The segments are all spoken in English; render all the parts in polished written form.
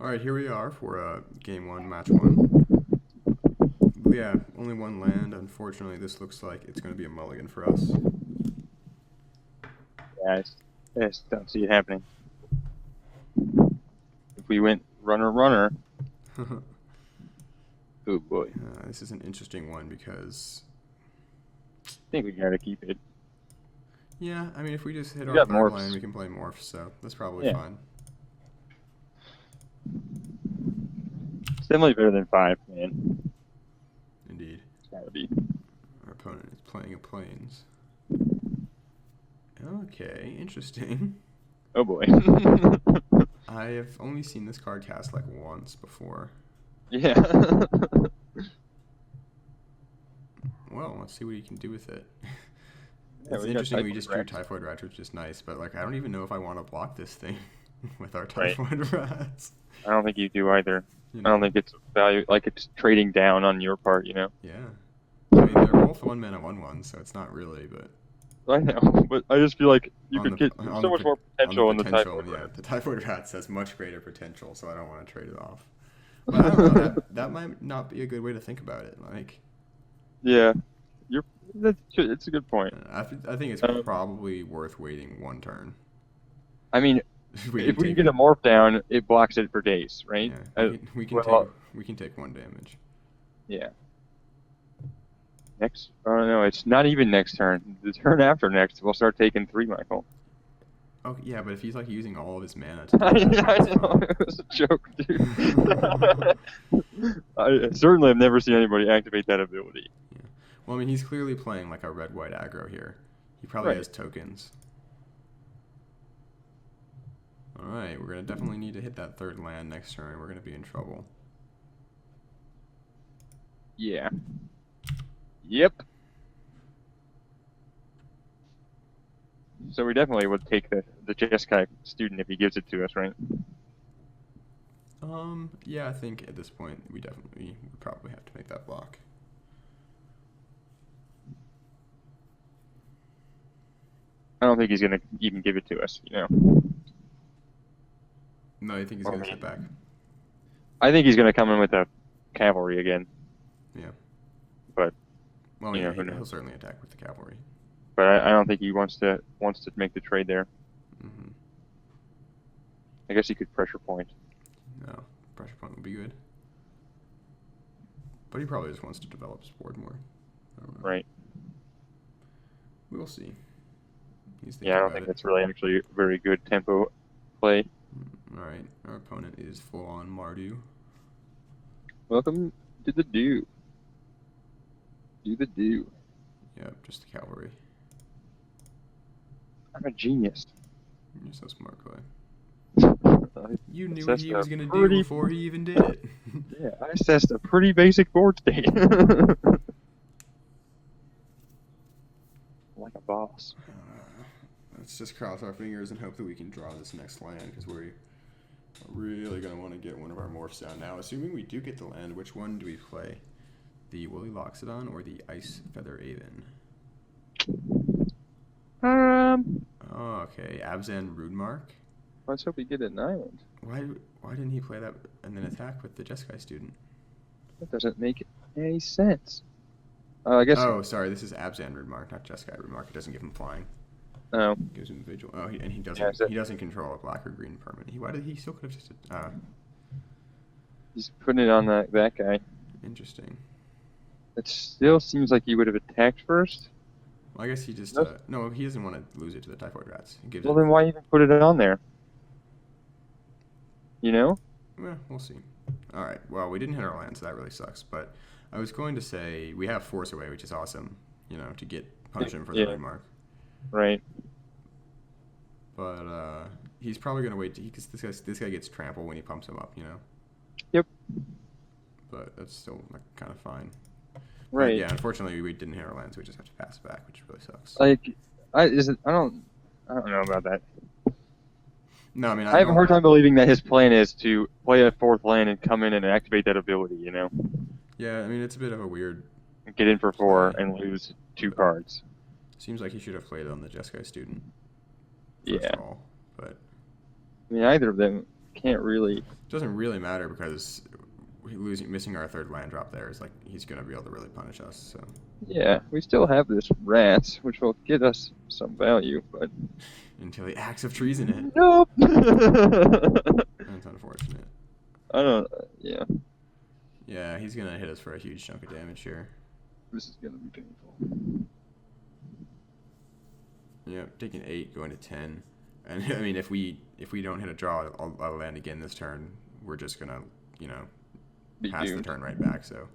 All right, here we are for game one, match one. Yeah, only one land. Unfortunately, this looks like it's going to be a mulligan for us. Yeah, I just don't see it happening. If we went runner, oh boy. This is an interesting one because... I think we gotta keep it. Yeah, I mean, if we just hit We our got third morphs. line, we can play morphs, so that's probably Yeah. fine. It's definitely better than 5, man. Indeed. It's gotta be. Our opponent is playing a plains. Okay, interesting. Oh boy. I have only seen this card cast like once before. Yeah. Well, let's see what he can do with it. Yeah, It's we got interesting we Typhoid just drew Rats. Typhoid Rats, which is nice, but like I don't even know if I want to block this thing with our Right. Typhoid Rats. I don't think you do either. You I know? don't think it's value, like it's trading down on your part, you know? Yeah. I mean, they're both 1-mana 1/1, so it's not really, but... I know, but I just feel like you On could the- get on so the much pot- more potential in the potential, Typhoid yeah, Rats. the Typhoid Rats has much greater potential, so I don't want to trade it off. But I don't know, that might not be a good way to think about it. Like, Yeah. It's a good point. I think it's Um, probably worth waiting one turn. I mean, if we can get a morph down, it blocks it for days, right? Yeah, we can take 1 damage. Yeah. Next, oh no, it's not even next turn. The turn after next, we'll start taking 3, Michael. Oh yeah, but if he's like using all of his mana to do I that, know, it was a joke, dude. I certainly have never seen anybody activate that ability. Yeah. Well, I mean, he's clearly playing like a red-white aggro here. He probably has tokens. All right, we're gonna definitely need to hit that 3rd land next turn. We're gonna be in trouble. Yeah. Yep. So we definitely would take the Jeskai student if he gives it to us, right? Yeah, I think at this point we definitely would probably have to make that block. I don't think he's gonna even give it to us, you know. No, you think he's gonna sit back? I think he's gonna come in with a cavalry again. Yeah. But Well, you yeah, know, who he'll knows? certainly attack with the cavalry. But I don't think he wants to make the trade there. Mm-hmm. I guess he could pressure point. No, pressure point would be good. But he probably just wants to develop his board more. I don't know. Right. We will see. He's Yeah, I don't think that's really actually a very good tempo play. All right, our opponent is full on Mardu. Welcome to the do. Do the do. Yep, just the cavalry. I'm a genius. You're so smart, Clay. I You knew what assessed he a was gonna do pretty- before he even did it. Yeah, I assessed a pretty basic board state. Like a boss. Let's just cross our fingers and hope that we can draw this next land, because we're really going to want to get one of our morphs down. Now, assuming we do get the land, which one do we play? The Woolly Loxodon or the Ice Feather Aven? Oh, okay. Abzan Rudemark? Let's hope we get an island. Why didn't he play that and then attack with the Jeskai student? That doesn't make any sense. I guess. Oh, sorry. This is Abzan Rudemark, not Jeskai Rudemark. It doesn't give him flying. Oh. It gives him vigil. Oh, and he doesn't. Yeah, He doesn't control a black or green permanent. He still could have just. He's putting it on that guy. Interesting. It still seems like he would have attacked first. Well, I guess he just. No, he doesn't want to lose it to the Typhoid Rats. He gives Well, it. then why even put it on there? You know? Well, we'll see. All right. Well, we didn't hit our land, so that really sucks. But I was going to say we have Force Away, which is awesome. You know, to punish him for the remark. Right. But he's probably going to wait because this guy gets trampled when he pumps him up. You know. Yep. But that's still like, kind of fine. Right. But, yeah. Unfortunately, we didn't hit our land, so we just have to pass it back, which really sucks. Like, I don't know about that. No, I mean I have a hard time believing that his plan is to play a 4th land and come in and activate that ability. You know. Yeah, I mean it's a bit of a weird. Get in for 4 and lose 2 cards. Seems like he should have played on the Jeskai student. Yeah. Of all, but I mean, either of them can't really. It doesn't really matter because missing our third land drop there is like he's gonna be able to really punish us. So Yeah, we still have this rats, which will get us some value, but until he acts of treason it. nope. That's unfortunate. I don't. Yeah, Yeah, he's gonna hit us for a huge chunk of damage here. this is gonna be painful. Yeah, taking 8, going to 10, and I mean if we don't hit a draw, I'll land again this turn. We're just gonna Be pass doomed. the turn right back. So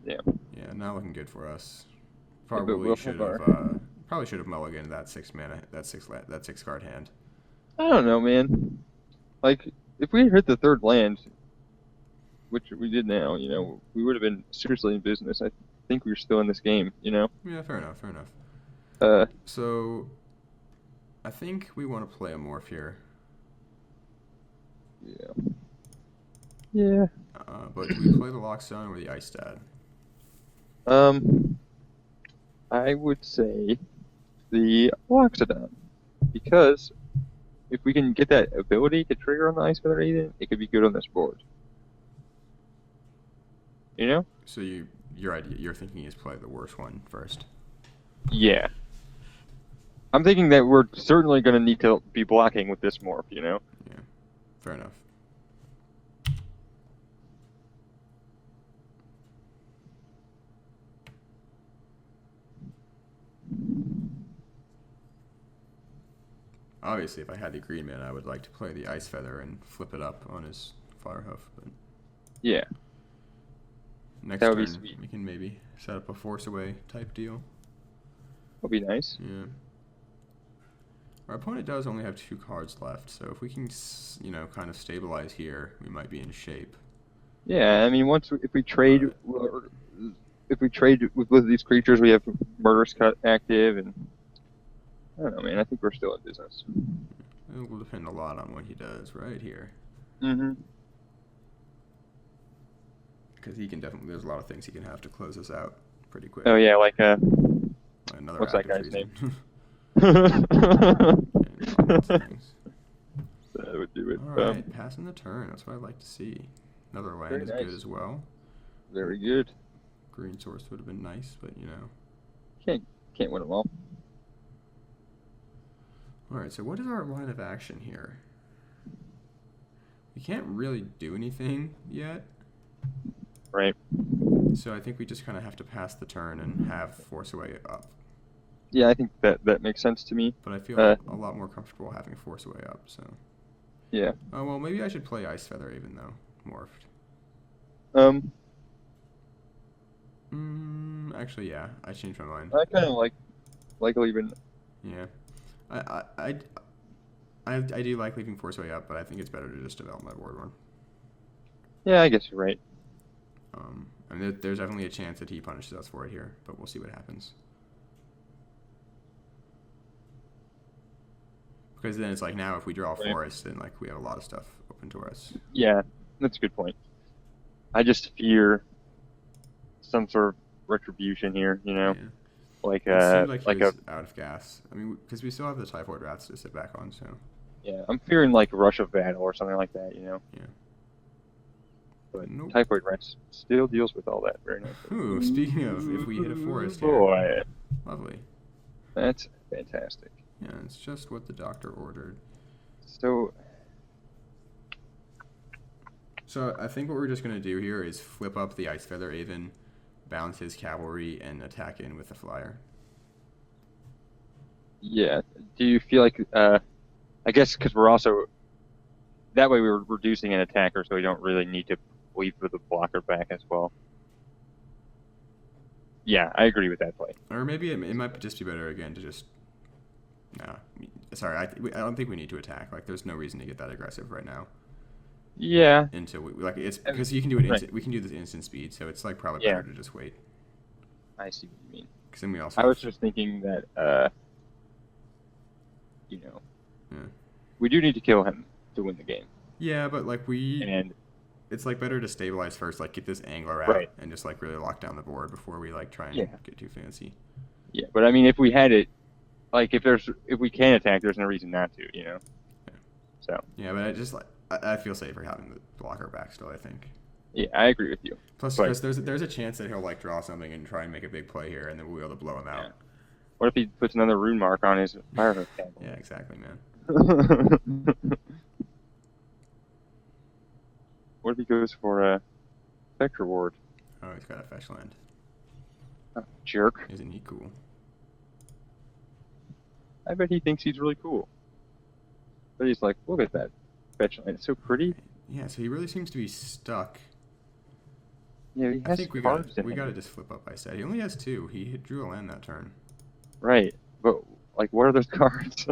Yeah. yeah, not looking good for us. but Probably we'll should have have mulliganed that 6 mana, that 6 card hand. I don't know, man. Like, if we had hit the third land, which we did now, we would have been seriously in business. I think we were still in this game, Yeah, fair enough. So I think we want to play a morph here. Yeah. Yeah. But do we play the Lockstone or the Ice Dad? I would say the Loxodon, because if we can get that ability to trigger on the Ice Feather Agent, it could be good on this board. So your thinking is play the worst one first. Yeah. I'm thinking that we're certainly going to need to be blocking with this morph, Yeah, fair enough. Obviously, if I had the green man, I would like to play the Ice Feather and flip it up on his Firehoof. But Yeah. next That would be turn, sweet. we can maybe set up a Force Away type deal. That'd be nice. Yeah. Our opponent does only have 2 cards left, so if we can, kind of stabilize here, we might be in shape. Yeah, I mean, if we trade with both of these creatures, we have Murderous Cut active, and I don't know, man. I think we're still in business. It will depend a lot on what he does right here. Mm-hmm. Because he can definitely, there's a lot of things he can have to close us out pretty quick. Oh yeah, like Another what's that act of guy's treason. name? And lots of things. That would do it. Alright, passing the turn. That's what I'd like to see. Another land Very is nice. good as well. Very good. Green source would have been nice, but Can't win them all. Alright, so what is our line of action here? We can't really do anything yet. Right. So I think we just kind of have to pass the turn and have Force Away up. Yeah, I think that makes sense to me. But I feel a lot more comfortable having Force Away up, so. Yeah. Oh, well, maybe I should play Ice Feather even though. Morphed. Actually, yeah, I changed my mind. I kind of like leaving. Yeah. I do like leaving Force Away up, but I think it's better to just develop my board one. Yeah, I guess you're right. I mean, there's definitely a chance that he punishes us for it here, but we'll see what happens. Because then it's like now if we draw a forest, then like we have a lot of stuff open to us. Yeah, that's a good point. I just fear some sort of retribution here, Yeah. like It seemed like like he a was out of gas. I mean, because we still have the Typhoid Rats to sit back on, so. yeah. I'm fearing like a rush of battle or something like that, Yeah. But Nope. Typhoid Rats still deals with all that very nicely. Ooh, speaking of, if we hit a forest here. Boy, Lovely. that's fantastic. Yeah, it's just what the doctor ordered. So So I think what we're just going to do here is flip up the Ice Feather Aven, bounce his cavalry, and attack in with the flyer. yeah, do you feel like I guess because we're also that way we're reducing an attacker, so we don't really need to leave with the blocker back as well. Yeah, I agree with that play. Or maybe it might just be better again to just... No. Sorry, I don't think we need to attack. Like, there's no reason to get that aggressive right now. Yeah. Until we... Like, it's because you can do it... Right. We can do this instant speed, so it's, like, probably Yeah. better to just wait. I see what you mean. Because then we also... I was just thinking that, Yeah. we do need to kill him to win the game. Yeah, but, like, we... And It's, like, better to stabilize first, like, get this angler out, Right. and just, like, really lock down the board before we, like, try and Yeah. get too fancy. yeah, but I mean, if we had it, like, if we can attack, there's no reason not to, Yeah. So Yeah, but I just, like... I feel safer having the blocker back still, I think. Yeah, I agree with you. Plus, But because there's a chance that he'll like draw something and try and make a big play here, and then we'll be able to blow him out. yeah. What if he puts another rune mark on his fire hook Yeah, exactly, man. What if he goes for a Fate Reward? Oh, he's got a fetch land. Oh, jerk. Isn't he cool? I bet he thinks he's really cool. But he's like, look at that fetch land. It's so pretty. Yeah, so he really seems to be stuck. Yeah, he I has think we cards got in him. to just flip up. I said he only has 2. He drew a land that turn. Right. But, like, what are those cards?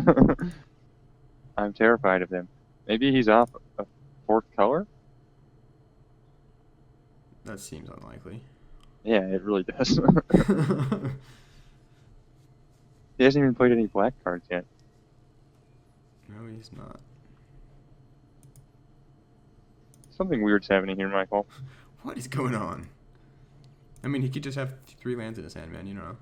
I'm terrified of him. Maybe he's off a 4th color? That seems unlikely. Yeah, it really does. He hasn't even played any black cards yet. No, he's not. Something weird's happening here, Michael. What is going on? I mean, he could just have 3 lands in his hand, man. You know.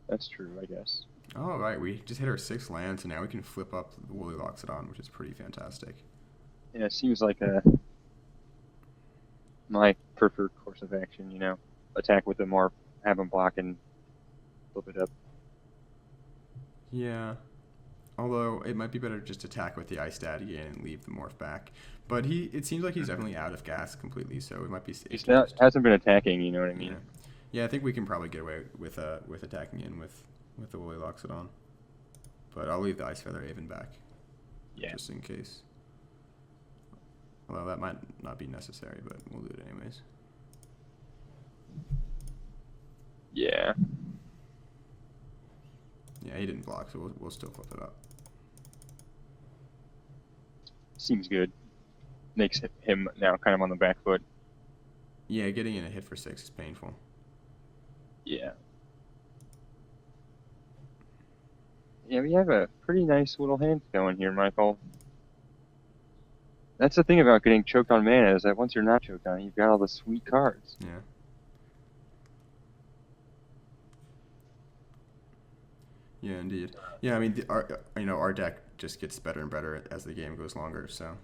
That's true, I guess. Oh, right. We just hit our 6 lands, and now we can flip up the Woolly Loxodon, which is pretty fantastic. Yeah, it seems like my preferred course of action, you know. Attack with the morph, have him block, and flip it up. Yeah. Although, it might be better to just attack with the Ice Daddy and leave the morph back. But it seems like he's definitely out of gas completely, so it might be safe. He's not, hasn't been attacking, you know what I mean? Yeah, I think we can probably get away with attacking in with the Woolly Loxodon. But I'll leave the Ice Feather Haven back. Yeah. Just in case. Although that might not be necessary, but we'll do it anyways. Yeah. Yeah, he didn't block, so we'll still flip it up. Seems good. Makes him now kind of on the back foot. Yeah, getting in a hit for 6 is painful. Yeah. Yeah, we have a pretty nice little hand going here, Michael. That's the thing about getting choked on mana, is that once you're not choked on, you've got all the sweet cards. Yeah. Yeah, indeed. Yeah, I mean, our deck just gets better and better as the game goes longer. So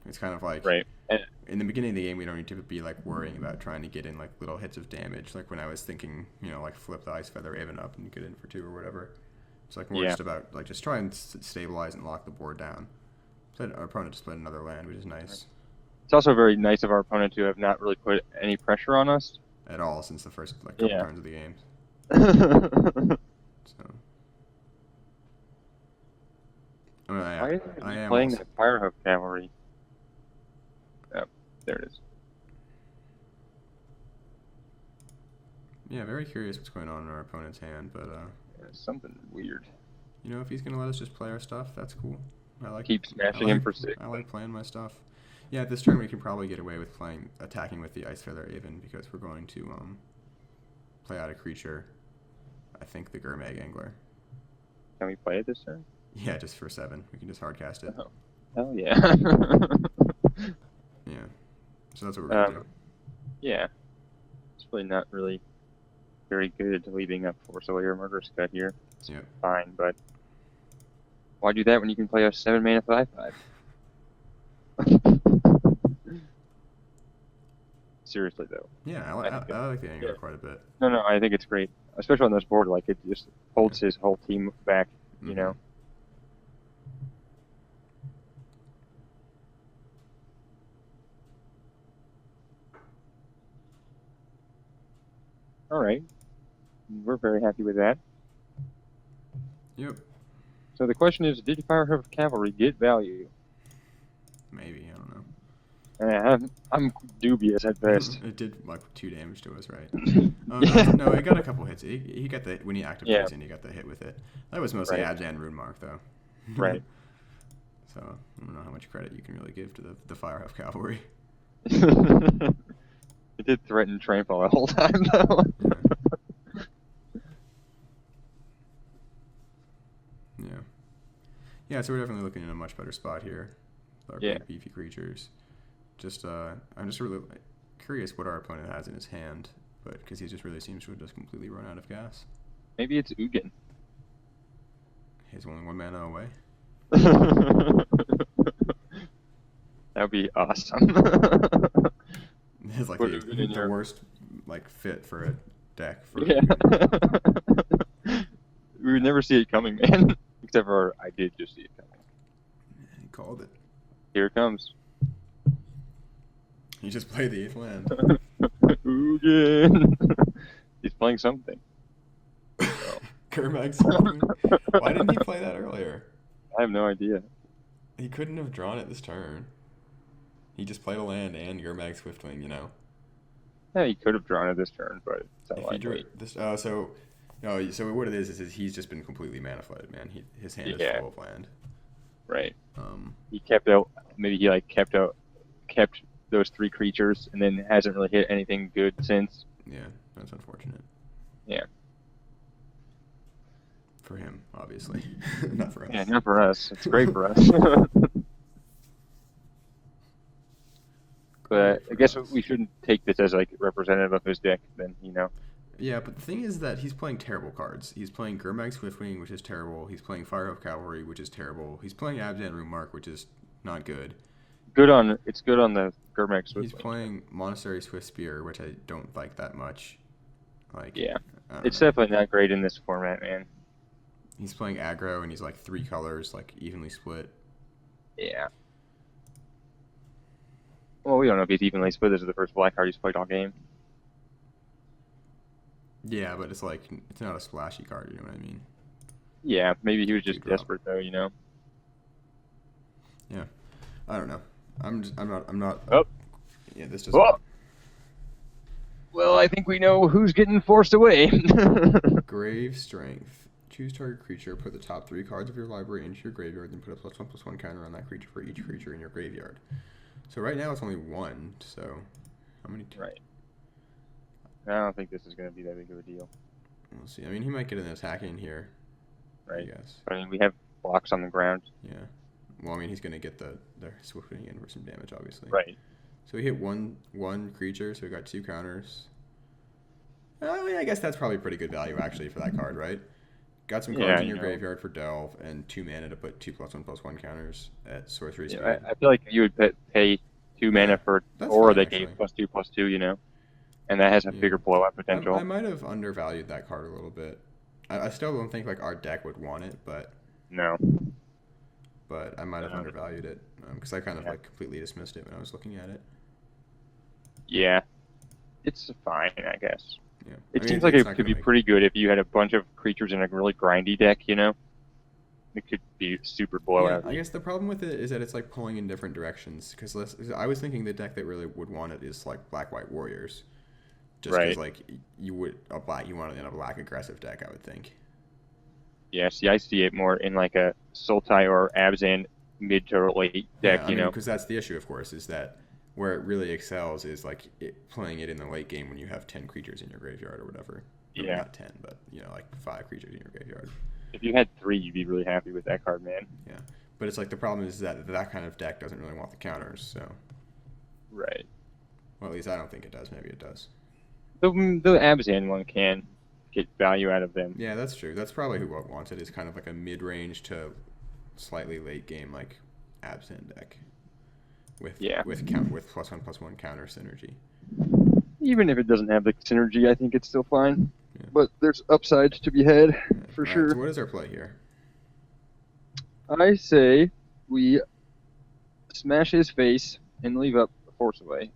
it's kind of like Right. And in the beginning of the game, we don't need to be like worrying about trying to get in like little hits of damage. Like when I was thinking, like flip the Ice Feather Raven up and get in for 2 or whatever. It's like more just about like just try and stabilize and lock the board down. So our opponent just played another land, which is nice. it's also very nice of our opponent to have not really put any pressure on us. At all since the first like couple turns of the game. So. I mean, Why is I he am playing also, the Firehoof Cavalry? Oh, there it is. yeah, very curious what's going on in our opponent's hand, but Something weird. if he's gonna let us just play our stuff, that's cool. Keep smashing him for 6. I like playing my stuff. Yeah, this turn we can probably get away with attacking with the Ice Feather Haven because we're going to play out a creature. I think the Gurmag Angler. Can we play it this turn? Yeah, just for 7. We can just hardcast it. Oh. Hell yeah. Yeah. So that's what we're gonna do. Yeah. It's really not really very good leaving up Force Away or Murder Scud here. It's Yep. fine, but why do that when you can play a 7 mana 5/5? Seriously though. Yeah, I like the Angler quite a bit. No, I think it's great, especially on this board. Like it just holds his whole team back. You know. All right, we're very happy with that. Yep. So the question is, did Firehoof Cavalry get value? Maybe, I don't know. I'm dubious at best. It did like 2 damage to us, right? No, it got a couple hits. He got the when he activates and he got the hit with it. That was mostly Abs and Rune Mark though. Right. So I don't know how much credit you can really give to the Firehoof Cavalry. It did threaten Trainfall the whole time though. Yeah. Yeah, so we're definitely looking in a much better spot here. With our big beefy creatures. I'm just really curious what our opponent has in his hand, but because he just really seems to have just completely run out of gas. Maybe it's Ugin. He's only 1 mana away. That would be awesome. It's like Put it in the here. worst like fit for a deck for Yeah. We would never see it coming, man. Except for I did just see it coming. He called it. Here it comes. He just played the 8th land. Again. He's playing something. Kermag's Swiftwing. Why didn't he play that earlier? I have no idea. He couldn't have drawn it this turn. He just played a land and Kermag's Swiftwing, you know. Yeah, he could have drawn it this turn, but it's not If he drew likely. it this, so what it is he's just been completely mana flooded, man. His hand is Yeah. full of land. Right. Um, He kept out. Maybe he like kept those 3 creatures, and then hasn't really hit anything good since. yeah, that's unfortunate. Yeah. For him, obviously, not for us. Yeah, not for us. It's great for us. But I guess we shouldn't take this as like representative of his deck. Then Yeah, but the thing is that he's playing terrible cards. He's playing Gurmag Swiftwing, which is terrible. He's playing Firehoof Cavalry, which is terrible. He's playing Abzan Rumark, which is not good. It's good on the Gurmag Swift. He's playing Monastery Swift Spear, which I don't like that much. Yeah, I don't it's know. definitely not great in this format, man. He's playing aggro, and he's like 3 colors, like evenly split. Yeah. Well, we don't know if he's evenly split. This is the first black card he's played all game. Yeah, but it's like it's not a splashy card. You know what I mean? Yeah, maybe he was just Two drop. desperate though. Yeah, I don't know. I'm not. Oh. Yeah, this doesn't. Oh. Well, I think we know who's getting forced away. Grave Strength. Choose target creature, put the top 3 cards of your library into your graveyard, then put a +1/+1 counter on that creature for each creature in your graveyard. So right now it's only 1, so how many? Right. I don't think this is going to be that big of a deal. We'll see. I mean, he might get an attack in here. Right. Yes. I mean, we have blocks on the ground. Yeah. Well, I mean, he's going to get the Swiftwing in for some damage, obviously. Right. So he hit one creature, so we got 2 counters. I mean, I guess that's probably pretty good value, actually, for that card, right? Got some cards in your graveyard for Delve, and 2 mana to put 2 +1/+1 counters at sorcery speed. Yeah, I feel like you would pay 2 mana for That's aura fine, that gave +2/+2, and that has a bigger blowout potential. I might have undervalued that card a little bit. I still don't think like our deck would want it, but No. I might have undervalued it because I kind of like completely dismissed it when I was looking at it. Yeah. It's fine, I guess. Yeah. It I mean, seems like it's it not could gonna be pretty good if you had a bunch of creatures in a really grindy deck, It could be super blowout. Yeah, I guess the problem with it is that it's like pulling in different directions. Because I was thinking the deck that really would want it is like Black-White Warriors. Just because like you want it in a black aggressive deck, I would think. Yeah, see, I see it more in like a Sultai or Abzan mid to late deck, Because that's the issue, of course, is that where it really excels is like playing it in the late game when you have 10 creatures in your graveyard or whatever. Yeah. Not 10, but like 5 creatures in your graveyard. If you had 3, you'd be really happy with that card, man. Yeah, but it's like the problem is that kind of deck doesn't really want the counters, so. Right. Well, at least I don't think it does. Maybe it does. The Abzan one can get value out of them. Yeah, that's true. That's probably who wants it. Is kind of like a mid-range to slightly late game like Abzan deck with +1/+1 counter synergy. Even if it doesn't have the synergy, I think it's still fine. Yeah. But there's upsides to be had for All sure. Right, so what is our play here? I say we smash his face and leave up Force Away.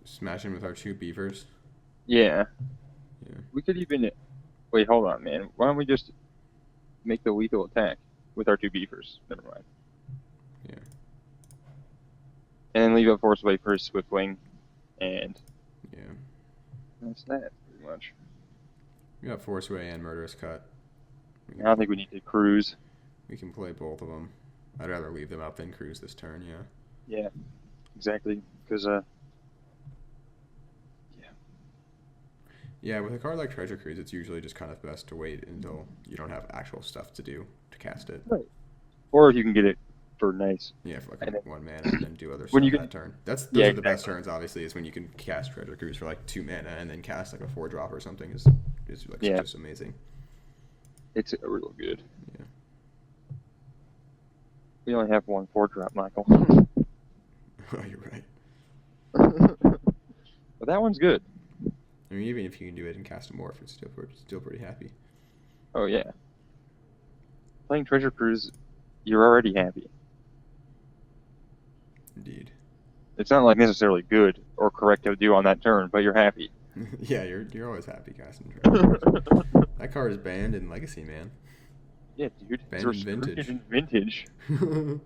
Smash him with our 2 beavers. Yeah. Yeah. We could even... Wait, hold on, man. Why don't we just make the lethal attack with our 2 beavers? Never mind. Yeah. And then leave up Force Away for his Swiftwing. And Yeah. that's that, pretty much. We got Forceway and Murderous Cut. I don't think we need to cruise. We can play both of them. I'd rather leave them up than cruise this turn, yeah. Yeah, exactly. Because, Yeah, with a card like Treasure Cruise, it's usually just kind of best to wait until you don't have actual stuff to do to cast it. Right. Or if you can get it for nice. Yeah, for like And then- 1 mana and then do other When stuff you can- that turn. Those Yeah, are the best exactly. turns, obviously, is when you can cast Treasure Cruise for like 2 mana and then cast like a 4-drop or something is like Yeah. just amazing. It's real good. Yeah. We only have one 4-drop, Michael. You're right. But that one's good. I mean, even if you can do it in Castamorph, it's still pretty happy. Oh yeah. Playing Treasure Cruise, you're already happy. Indeed. It's not like necessarily good or correct to do on that turn, but you're happy. Yeah, you're always happy casting. That card is banned in Legacy, man. Yeah, dude. Banned It's in restricted Vintage. in Vintage.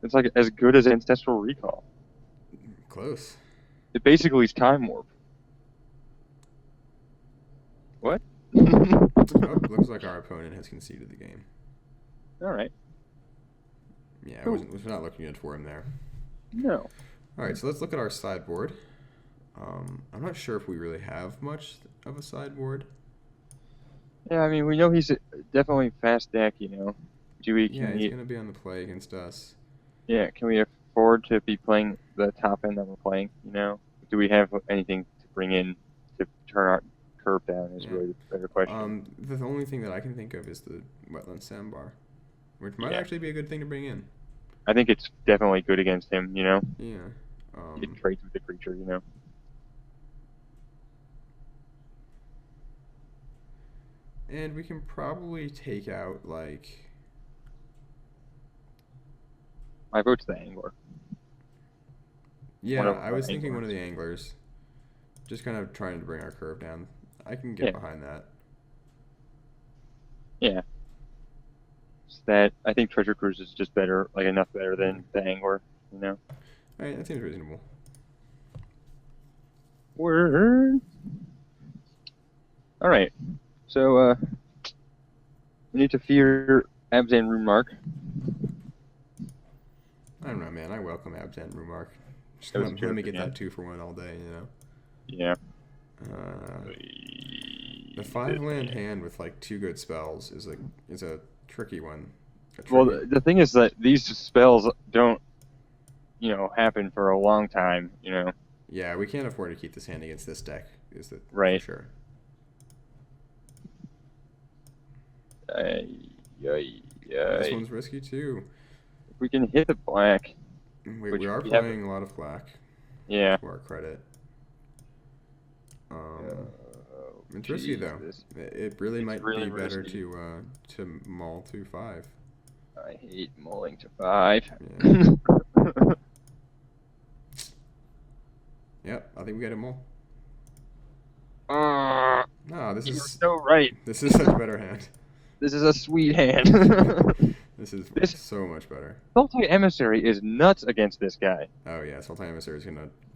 It's like as good as Ancestral Recall. Close. It basically is Time Warp. What? Oh, looks like our opponent has conceded the game. All right. Yeah, Cool. was not looking good for him there. No. All right, so let's look at our sideboard. I'm not sure if we really have much of a sideboard. Yeah, I mean, we know he's definitely fast deck, you know. Yeah, he's going to be on the play against us. Yeah, can we afford to be playing the top end that we're playing, you know? Do we have anything to bring in to turn our curve down is really the better question. The only thing that I can think of is the Wetland Sandbar, which might actually be a good thing to bring in. I think it's definitely good against him, you know? Yeah. He trades with the creature, you know? And we can probably take out, like... My vote's the Angler. Yeah, I was thinking one of the Anglers. Just kind of trying to bring our curve down. I can get behind that. Yeah. It's that I think Treasure Cruise is just better, like enough better than the Angler, you know? Alright, that seems reasonable. Word. Alright. So, we need to fear Abzan Runemark. I don't know, man. I welcome Abzan Runemark. Just let me get that 2-for-1 all day, you know? Yeah. The 5-land hand with like 2 good spells is a tricky one. Well, the thing is that these spells don't, you know, happen for a long time, you know? Yeah, we can't afford to keep this hand against this deck, is that right. for sure. This one's risky too. If we can hit the black. We are playing a lot of black. Yeah. To our credit. It's risky though. It really might be better to maul to 5. I hate mauling to 5. Yeah. Yep, I think we got a maul. No, this is so right. This is such a better hand. This is a sweet hand. This is so much better. Sultai Emissary is nuts against this guy. Oh yeah, Sultai Emissary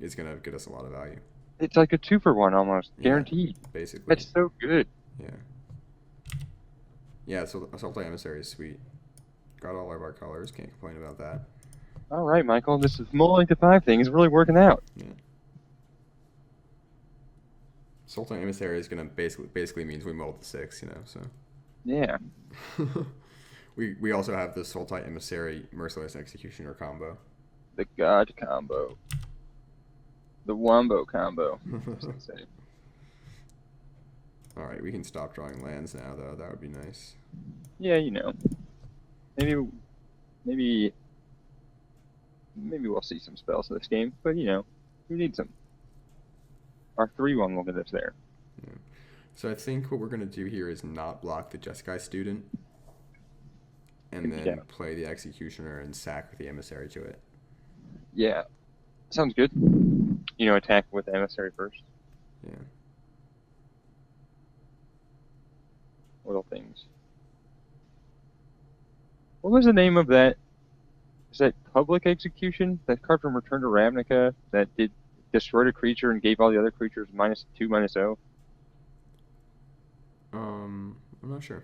is gonna get us a lot of value. It's like a 2-for-1 almost, guaranteed. Basically. That's so good. Yeah. Yeah, so Sultai Emissary is sweet. Got all of our colors. Can't complain about that. All right, Michael. This mauling to 5 thing is really working out. Yeah. Sultai Emissary is gonna basically means we mold to 6, you know. So. Yeah. We also have the Sultai Emissary Merciless Executioner combo. The God combo. The Wombo combo. Alright, we can stop drawing lands now, though. That would be nice. Yeah, you know. Maybe we'll see some spells in this game, but, you know, we need some. Our 3-1 will get us there. Yeah. So I think what we're going to do here is not block the Jeskai Student, and then play the Executioner and sack with the Emissary to it. Yeah. Sounds good. You know, attack with the Emissary first. Yeah. Little things. What was the name of that? Is that Public Execution? That card from Return to Ravnica that destroyed a creature and gave all the other creatures -2/-0? I'm not sure.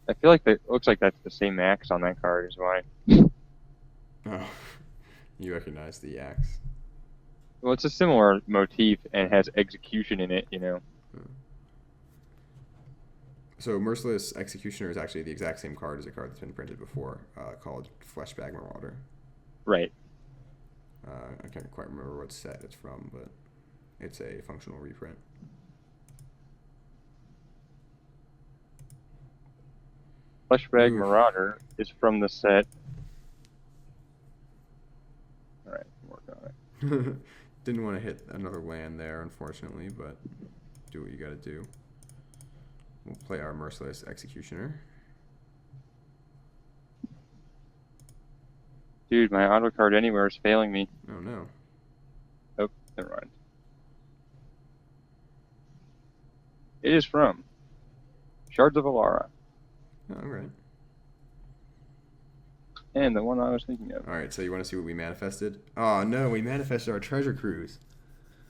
I feel like it looks like that's the same axe on that card is why. Oh, you recognize the axe. Well, it's a similar motif and has execution in it, you know. So Merciless Executioner is actually the exact same card as a card that's been printed before, called Fleshbag Marauder. Right. I can't quite remember what set it's from, but it's a functional reprint. Fleshbag Marauder is from the set Didn't want to hit another land there, unfortunately, but do what you gotta do. We'll play our Merciless Executioner. Dude, my auto card anywhere is failing me. Oh no. Oh, never mind. It is from Shards of Alara. Oh, alright. And the one I was thinking of. Alright, so you want to see what we manifested? Oh no, we manifested our treasure cruise.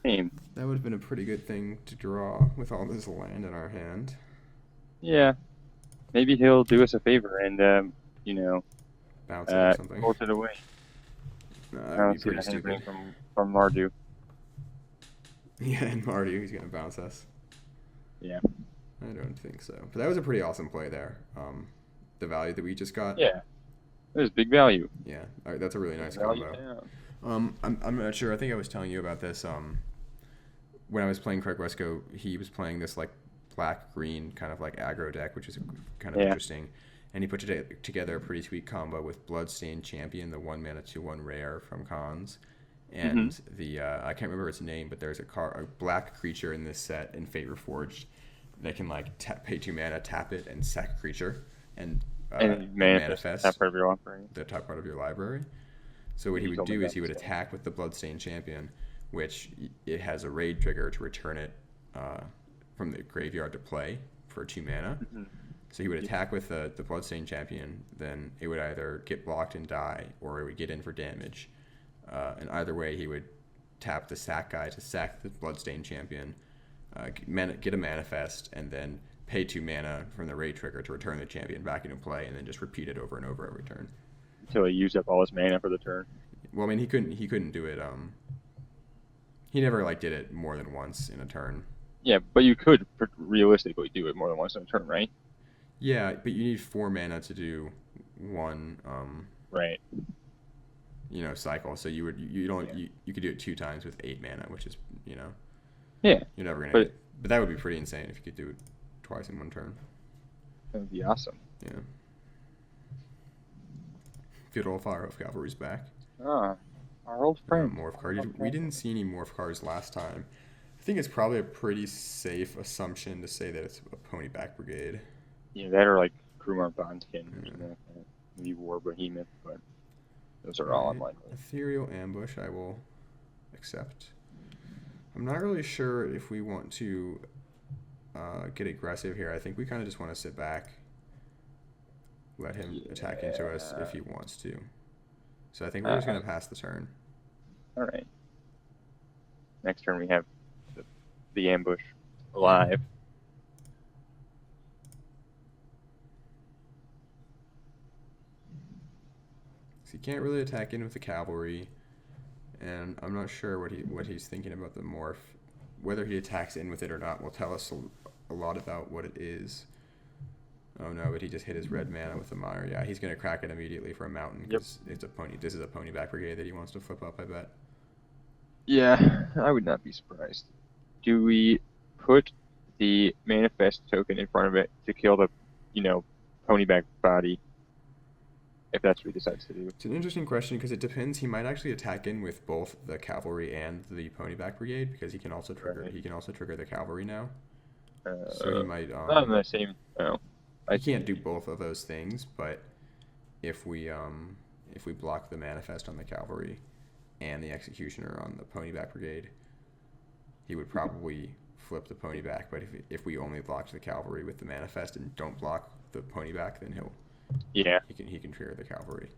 Same. That would have been a pretty good thing to draw with all this land in our hand. Yeah. Maybe he'll do us a favor and, you know, Bounce it or something. bolt it away. No, I that would don't be see pretty that happening stupid. from Mardu. Yeah, and Marty, he's gonna bounce us. Yeah. I don't think so. But that was a pretty awesome play there. The value that we just got. Yeah. There's big value. Yeah, all right, that's a really nice Value combo. down. I'm not sure. I think I was telling you about this. When I was playing Craig Wesco, he was playing this like black green kind of like aggro deck, which is kind of interesting. And he put together a pretty sweet combo with Bloodstained Champion, the 1 mana 2/1 rare from Khans, and the I can't remember its name, but there's a black creature in this set in Fate Reforged that can like pay 2 mana, tap it, and sack a creature, and manifest that part of your library. the top part of your library. So what he would do is he would attack with the Bloodstained Champion, which it has a raid trigger to return it from the graveyard to play for 2 mana. So he would attack with the Bloodstained Champion, then it would either get blocked and die, or it would get in for damage. And either way, he would tap the sack guy to sack the Bloodstained Champion, get a manifest, and then pay 2 mana from the raid trigger to return the champion back into play, and then just repeat it over and over every turn. Until he used up all his mana for the turn. Well, I mean, he couldn't do it. He never like did it more than once in a turn. Yeah, but you could realistically do it more than once in a turn, right? Yeah, but you need 4 mana to do one. Right. Cycle. So you could do it 2 times with 8 mana, which is Yeah. you're never gonna. But that would be pretty insane if you could do it twice in one turn. That would be awesome. Yeah. Good old Firehoof Cavalry's back. Ah, our old friend. Morph card. We didn't see any morph cards last time. I think it's probably a pretty safe assumption to say that it's a Ponyback Brigade. Yeah, that are like Krumar Bondskin, maybe War Behemoth, but those are all unlikely. Ethereal Ambush, I will accept. I'm not really sure if we want to get aggressive here. I think we kind of just want to sit back, let him attack into us if he wants to. So I think we're just going to pass the turn. All right. Next turn we have the ambush alive. So he can't really attack in with the cavalry, and I'm not sure what he's thinking about the morph. Whether he attacks in with it or not will tell us a lot about what it is. Oh no, but he just hit his red mana with the mire. Yeah, he's going to crack it immediately for a mountain because it's a pony. This is a Ponyback Brigade that he wants to flip up, I bet. Yeah, I would not be surprised. Do we put the manifest token in front of it to kill the, Ponyback body? If that's what he decides to do. It's an interesting question because it depends. He might actually attack in with both the cavalry and the Ponyback Brigade because he can also trigger. Right. He can also trigger the cavalry now. So he might. Not in the same. No. I can't do both of those things, but if we block the manifest on the cavalry and the executioner on the Ponyback Brigade, he would probably flip the Ponyback. But if we only blocked the cavalry with the manifest and don't block the Ponyback, then he can trigger the cavalry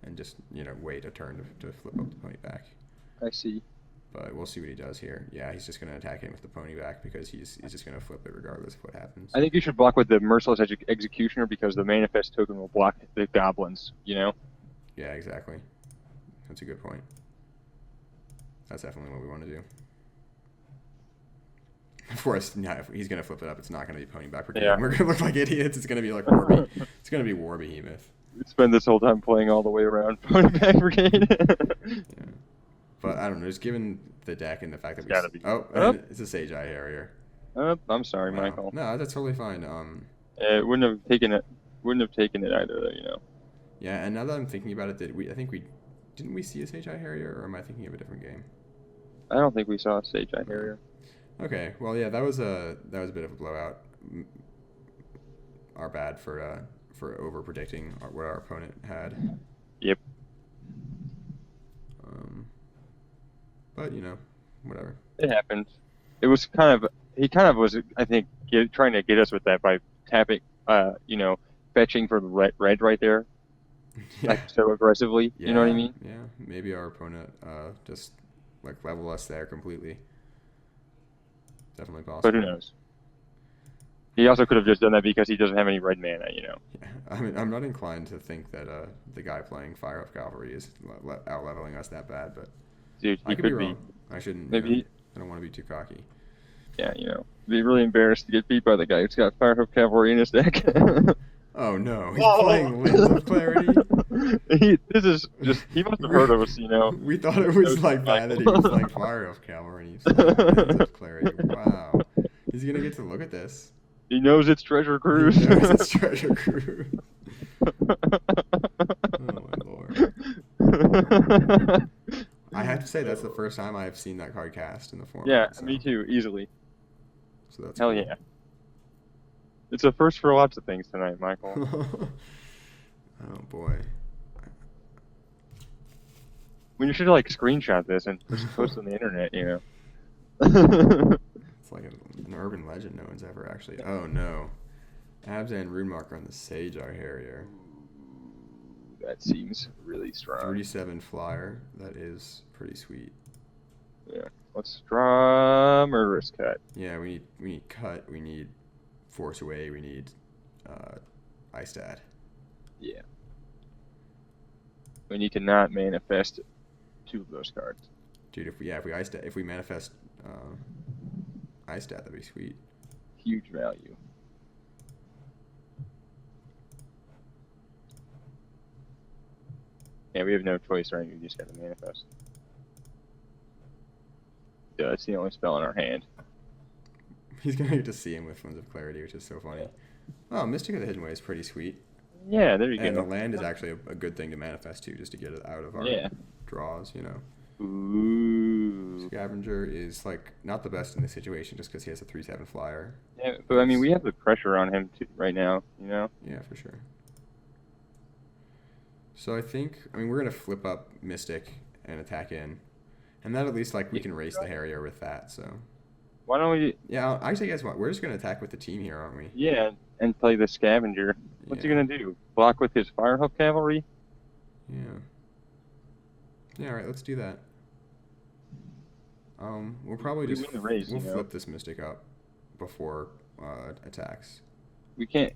and just wait a turn to flip up the Ponyback. I see. But we'll see what he does here. Yeah, he's just going to attack him with the Ponyback because he's just going to flip it regardless of what happens. I think you should block with the Merciless Executioner because the manifest token will block the goblins, Yeah, exactly. That's a good point. That's definitely what we want to do. Of course, if he's going to flip it up, it's not going to be Ponyback Brigade. Yeah. We're going to look like idiots. It's going to be like it's going to be War Behemoth. We spend this whole time playing all the way around Ponyback Brigade. Yeah. But I don't know, just given the deck and the fact that it's a Sage Eye Harrier. I'm sorry, Michael. No, that's totally fine. It wouldn't have taken it either, Yeah, and now that I'm thinking about it, I think we Didn't we see a Sage Eye Harrier, or am I thinking of a different game? I don't think we saw a Sage Eye Harrier. Okay, well, yeah, that was a bit of a blowout. Our bad for over predicting what our opponent had. Yep. But whatever. It happened. It was he kind of was, I think, trying to get us with that by tapping, fetching for the red right there, Yeah. like so aggressively. Yeah, You know what I mean? Yeah, maybe our opponent just like level us there completely. Definitely possible. But who knows? He also could have just done that because he doesn't have any red mana, Yeah, I mean, I'm not inclined to think that the guy playing Fire of Cavalry is out leveling us that bad, but dude, I he could be could wrong. I shouldn't. Maybe. I don't want to be too cocky. Yeah, be really embarrassed to get beat by the guy who's got Fire of Cavalry in his deck. Oh no, he's playing Winds of Clarity. He must have heard of us, We thought it was like bad that he was playing Fire of Cavalry and he's playing Winds of Clarity. Wow, he's gonna get to look at this. He knows it's Treasure Cruise. He knows it's Treasure Cruise. Oh my lord. I have to say that's the first time I've seen that card cast in the format. Yeah, so. me too, easily. So that's Hell cool. yeah. It's a first for lots of things tonight, Michael. Oh boy. We should screenshot this and just post it on the internet, It's like an urban legend no one's ever actually. Oh no. Abzan Runemarker on the Sage Eye Harrier. That seems really strong. 37 flyer. That is pretty sweet. Yeah. Let's draw Murderous Cut. Yeah, we need cut. We need Force Away. We need Ice Dad. Yeah. We need to not manifest 2 of those cards. Dude, if we manifest Ice Dad, that'd be sweet. Huge value. Yeah, we have no choice, right? We just got to manifest. Yeah, that's the only spell in our hand. He's gonna get to see him with Winds of Clarity, which is so funny. Oh, Mystic of the Hidden Way is pretty sweet. Yeah, there you And go. the land is actually a good thing to manifest too, just to get it out of our draws, Ooh. Scavenger is not the best in this situation, just because he has a 3/7 flyer. Yeah, but I mean, we have the pressure on him right now, Yeah, for sure. So I think, we're gonna flip up Mystic and attack in, and that at least we can race the Harrier with that. So. Why don't we? Yeah, actually, guess what? We're just gonna attack with the team here, aren't we? Yeah, and play the Scavenger. What's he gonna do? Block with his Firehoof Cavalry? Yeah. Yeah, all right. Let's do that. We'll probably just win the race, we'll flip this Mystic up before attacks. We can't.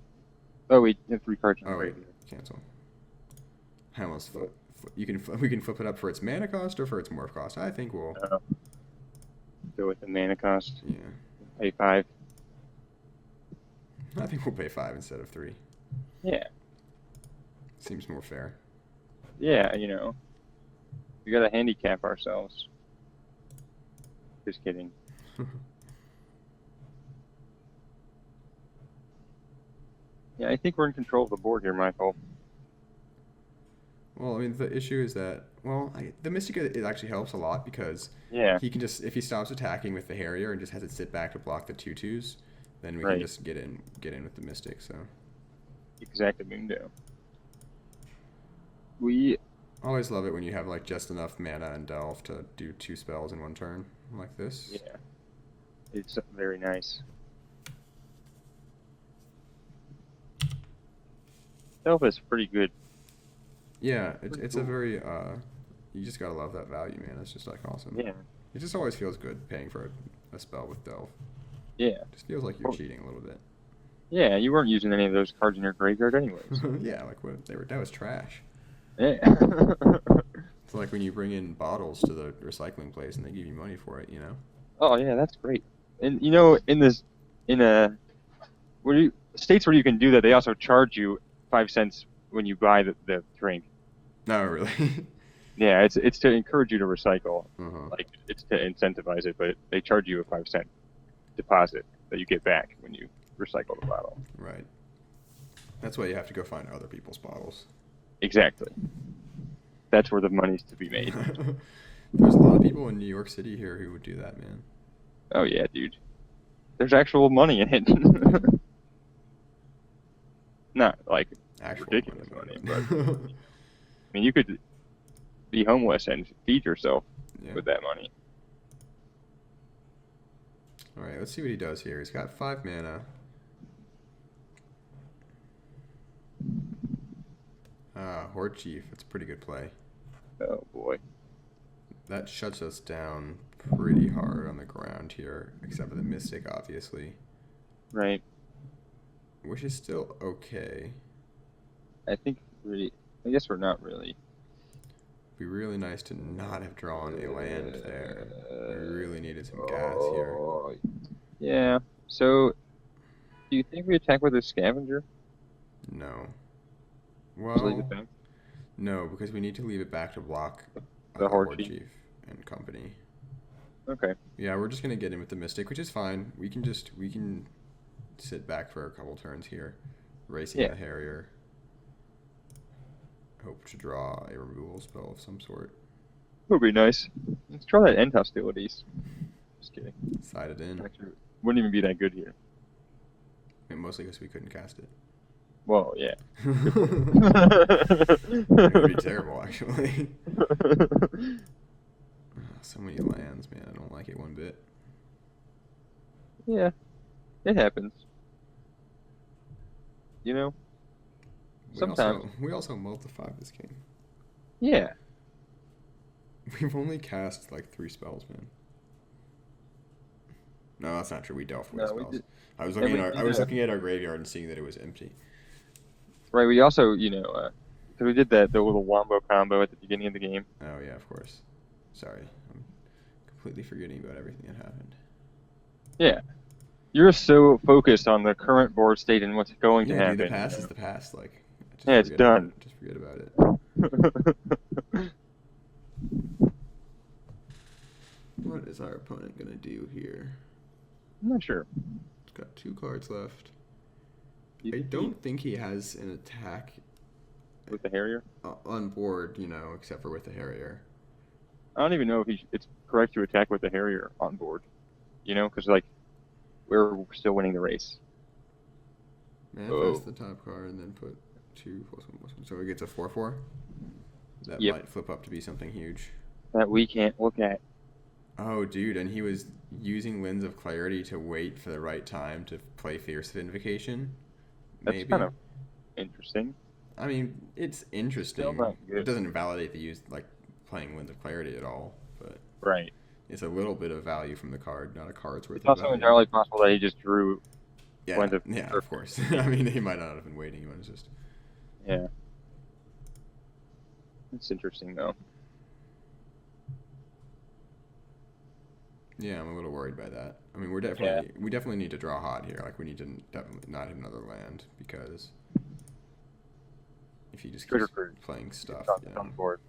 Oh, we have 3 cards. Oh wait, cancel. I almost flip. We can flip it up for its mana cost or for its morph cost. I think we'll go with the mana cost. Yeah. Pay 5. I think we'll pay 5 instead of 3. Yeah. Seems more fair. Yeah, we gotta handicap ourselves. Just kidding. Yeah, I think we're in control of the board here, Michael. Well, the issue is that, the Mystica, it actually helps a lot because he can just, if he stops attacking with the Harrier and just has it sit back to block the 2/2s, then we can just get in with the Mystic, so. Exactamundo. We always love it when you have just enough mana and Delve to do 2 spells in one turn, like this. Yeah. It's very nice. Delve is pretty good. Yeah, it's a very, you just gotta love that value, man. It's just awesome. Yeah. It just always feels good paying for a spell with Delve. Yeah. It just feels like you're cheating a little bit. Yeah, you weren't using any of those cards in your graveyard anyways. Yeah, that was trash. Yeah. It's like when you bring in bottles to the recycling place and they give you money for it, Oh yeah, that's great. And in states where you can do that, they also charge you 5 cents when you buy the drink. No, really. Yeah, it's to encourage you to recycle. Uh-huh. It's to incentivize it, but they charge you a 5-cent deposit that you get back when you recycle the bottle. Right. That's why you have to go find other people's bottles. Exactly. That's where the money's to be made. There's a lot of people in New York City here who would do that, man. Oh yeah, dude. There's actual money in it. Not like Actual ridiculous money, but money. I mean, you could be homeless and feed yourself Yeah. with that money. All right, let's see what he does here. He's got 5 mana. Horde Chief. That's a pretty good play. Oh boy. That shuts us down pretty hard on the ground here, except for the Mystic, obviously. Right. Which is still okay. I think really. I guess we're not really. It'd be really nice to not have drawn a land there. We really needed some gas here. Yeah. So, do you think we attack with a scavenger? No. Just leave Well, it back? no, because we need to leave it back to block The Horde Horde Chief? Chief and company. Okay. Yeah, we're just gonna get in with the Mystic, which is fine. We can sit back for a couple turns here, racing Yeah. the Harrier. Hope to draw a removal spell of some sort. Would be nice. Let's try that end hostilities. Just kidding. Side it in. Actually, wouldn't even be that good here. And mostly because we couldn't cast it. Well, yeah. It would be terrible, actually. So many lands, man. I don't like it one bit. Yeah, it happens. You know, sometimes. We also multiply this game. Yeah. We've only cast like 3 spells, man. No, that's not true. We dealt 4 No, spells. I was and looking we at did looking at our graveyard and seeing that it was empty. Right. We also, because we did the little wombo combo at the beginning of the game. Oh yeah, of course. Sorry, I'm completely forgetting about everything that happened. Yeah. You're so focused on the current board state and what's going to Yeah, happen. dude, the past is the past. Like, just Yeah, it's forget about done. it. Just forget about it. What is our opponent gonna do here? I'm not sure. He's got 2 cards left. You I think don't think he has an attack with the Harrier. on board, except for with the Harrier. I don't even know if it's correct to attack with the Harrier on board. Because we're still winning the race. Manifest the top card and then put 2+1/+1. So he gets a 4/4. That Yep. might flip up to be something huge. That we can't look at. Oh, dude, and he was using Lens of Clarity to wait for the right time to play Fierce Vindication. That's Maybe. kind of interesting. I mean, it's interesting. Still not good. It doesn't invalidate the use playing Lens of Clarity at all, but Right. it's a little bit of value from the card, not a card's worth It's of also value. entirely possible that he just drew. Yeah, Lens of of course. I mean, he might not have been waiting. He might have just. Yeah. It's interesting though. Yeah, I'm a little worried by that. I mean, we definitely need to draw hot here. Like, we need to definitely not hit another land because if he just keeps playing stuff, On board.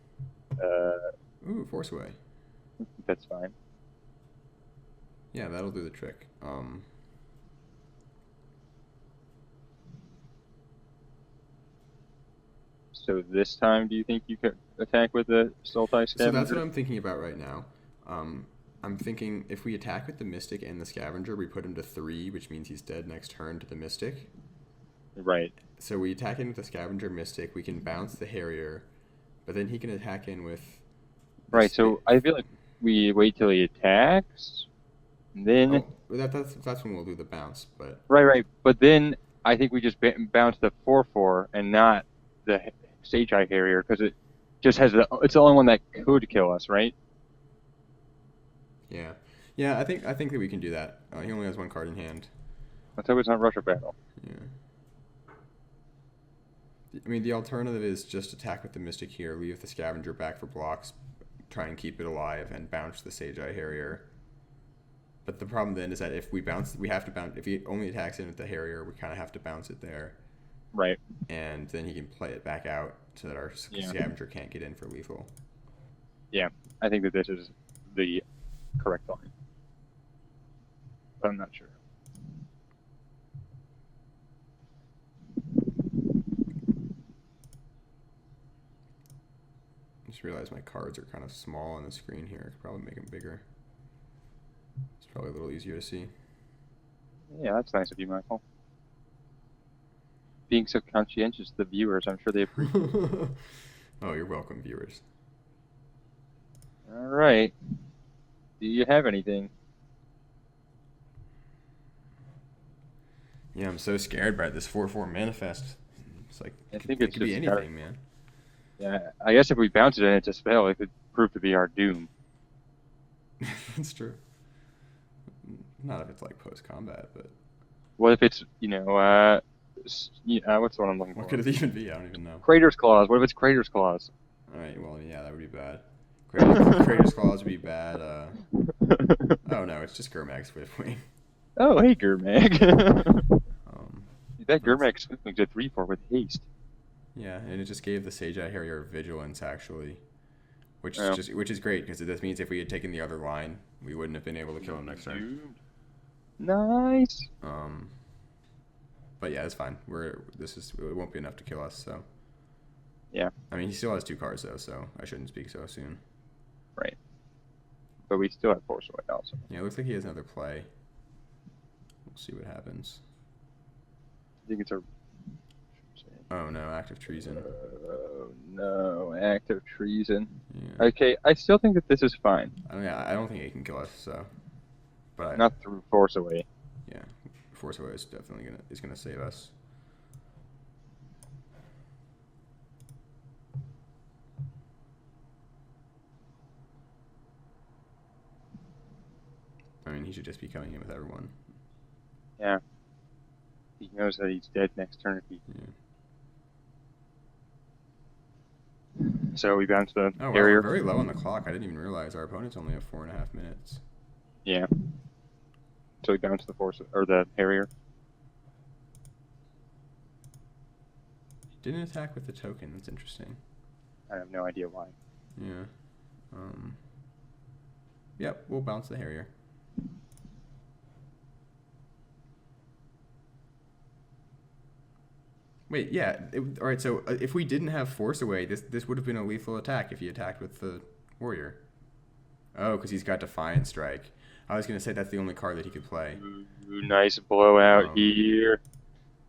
Ooh, Force Away. That's fine. Yeah, that'll do the trick. So this time, do you think you could attack with the Sultai Scavenger? So that's what I'm thinking about right now. I'm thinking if we attack with the Mystic and the Scavenger, we put him to 3, which means he's dead next turn to the Mystic. Right. So we attack in with the Scavenger Mystic. We can bounce the Harrier, but then he can attack in with. Right. So I feel like we wait till he attacks, and then. Oh, that's when we'll do the bounce, but. Right. But then I think we just bounce the 4/4 and not the Sage Eye Harrier because it just has it's the only one that could kill us, right? Yeah. I think that we can do that. He only has 1 card in hand. Let's hope it's not Rush of Battle. Yeah. I mean, the alternative is just attack with the Mystic here, leave the Scavenger back for blocks, try and keep it alive, and bounce the Sage Eye Harrier. But the problem then is that if we have to bounce. If he only attacks in with the Harrier, we kind of have to bounce it there. Right. And then he can play it back out so that our Scavenger can't get in for lethal. Yeah, I think that this is the correct line. But I'm not sure. Just realized my cards are kind of small on the screen here. I could probably make them bigger. It's probably a little easier to see. Yeah, that's nice of you, Michael. Being so conscientious to the viewers, I'm sure they appreciate. Oh, you're welcome, viewers. All right. Do you have anything? Yeah, I'm so scared by this 4/4 manifest. It's like I it think could it's be just anything, man. Yeah, I guess if we bounce it and it's a spell, it could prove to be our doom. That's true. Not if it's like post combat, but What if it's, what's the one I'm looking what for? could it even be? I don't even know. Crater's Claws. What if it's Crater's Claws? All right, well, yeah, that would be bad. Kratos Claws would be bad. Oh no, it's just Gurmag's Swiftwing. Oh, hey, Gurmag. That That's- Gurmag Swiftwing's a 3/4 with haste. Yeah, and it just gave the Sage Eye Harrier Vigilance actually, which Oh. is great because this means if we had taken the other line, we wouldn't have been able to kill him next turn. Nice. But yeah, it's fine. It won't be enough to kill us. So Yeah. I mean, he still has 2 cards though, so I shouldn't speak so soon. Right. But we still have Force Away also. Yeah, it looks like he has another play. We'll see what happens. I think it's a. Oh no, active treason. Oh no, act of treason. Yeah. Okay, I still think that this is fine. I don't think he can kill us. So, but Not through Force Away. yeah, Force Away is definitely gonna save us. I mean, he should just be coming in with everyone. Yeah. He knows that he's dead next turn if he. Yeah. So we bounce the Oh, wow, Harrier. we're very low on the clock. I didn't even realize our opponents only have 4.5 minutes. Yeah. So we bounce the Force or the Harrier. Didn't attack with the token. That's interesting. I have no idea why. Yeah. Yep, we'll bounce the Harrier. Wait, yeah. All right, so if we didn't have Force Away, this would have been a lethal attack if he attacked with the Warrior. Oh, because he's got Defiant Strike. I was going to say that's the only card that he could play. Ooh, nice blowout here.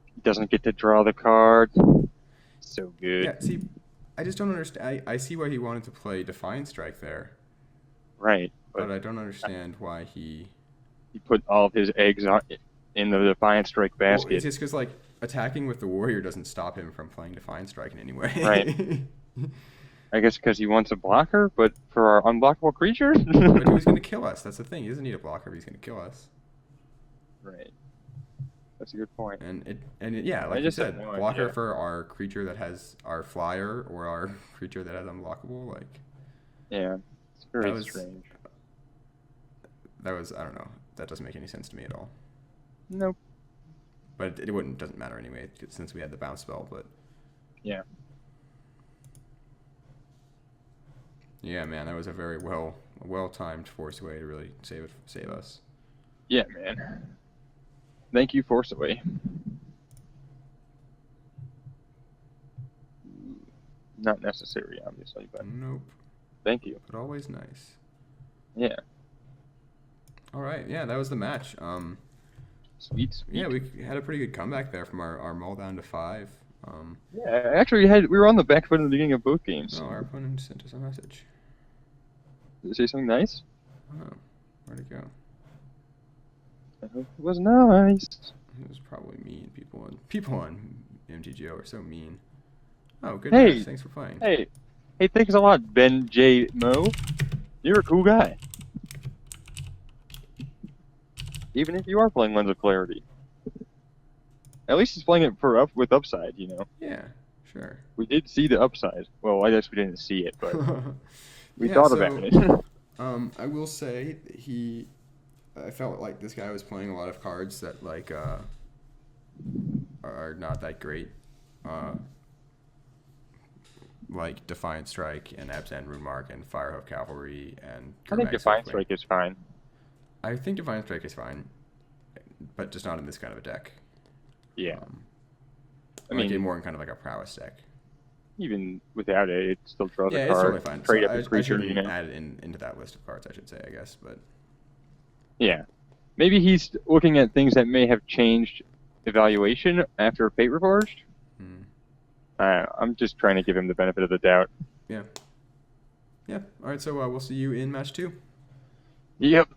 He doesn't get to draw the card. So good. Yeah, see, I just don't understand. I see why he wanted to play Defiant Strike there. Right. But I don't understand why he put all of his eggs in the Defiant Strike basket. Well, it's just because, like, attacking with the Warrior doesn't stop him from playing Defiant Strike in any way. Right. I guess because he wants a blocker, but for our unblockable creature? But he was going to kill us. That's the thing. He doesn't need a blocker if he's going to kill us. Right. That's a good point. Yeah, like you said, no blocker idea. for our creature that has our flyer or our creature that has unblockable, like... Yeah, it's very That was- strange. I don't know. That doesn't make any sense to me at all. Nope. But it doesn't matter anyway, since we had the bounce spell, but... Yeah. Yeah, man, that was a very well-timed Force Away to really save us. Yeah, man. Thank you, Force Away. Not necessary, obviously, but Nope. thank you. But always nice. Yeah. All right, yeah, that was the match. Sweet. Yeah, we had a pretty good comeback there from our mull down to 5. Yeah, actually, we were on the back foot in the beginning of both games. No, our opponent sent us a message. Did it say something nice? Oh, where'd it go? I hope it was nice. It was probably mean. People on MTGO are so mean. Oh, good Hey! match. Thanks for playing. Hey, thanks a lot, Ben J. Mo. You're a cool guy. Even if you are playing Lens of Clarity. At least he's playing it with upside, you know. Yeah, sure. We did see the upside. Well, I guess we didn't see it, but we Yeah, thought so, about it. I will say I felt like this guy was playing a lot of cards that like are not that great. Like Defiant Strike and Abzan Runemark and Firehoof Cavalry and I think Gurmag Defiant Swiftwing. Strike is fine. I think Defiant Strike is fine, but just not in this kind of a deck. Yeah. I mean, mean- more in kind of like a prowess deck. even without it, it still draws Yeah, a it's card. totally fine. Trade So up a I creature, shouldn't you know. add it into that list of cards, I should say, I guess. But Yeah. Maybe he's looking at things that may have changed evaluation after Fate Reforged. hmm. I'm just trying to give him the benefit of the doubt. Yeah. Yeah. All right. So we'll see you in match 2. Yep.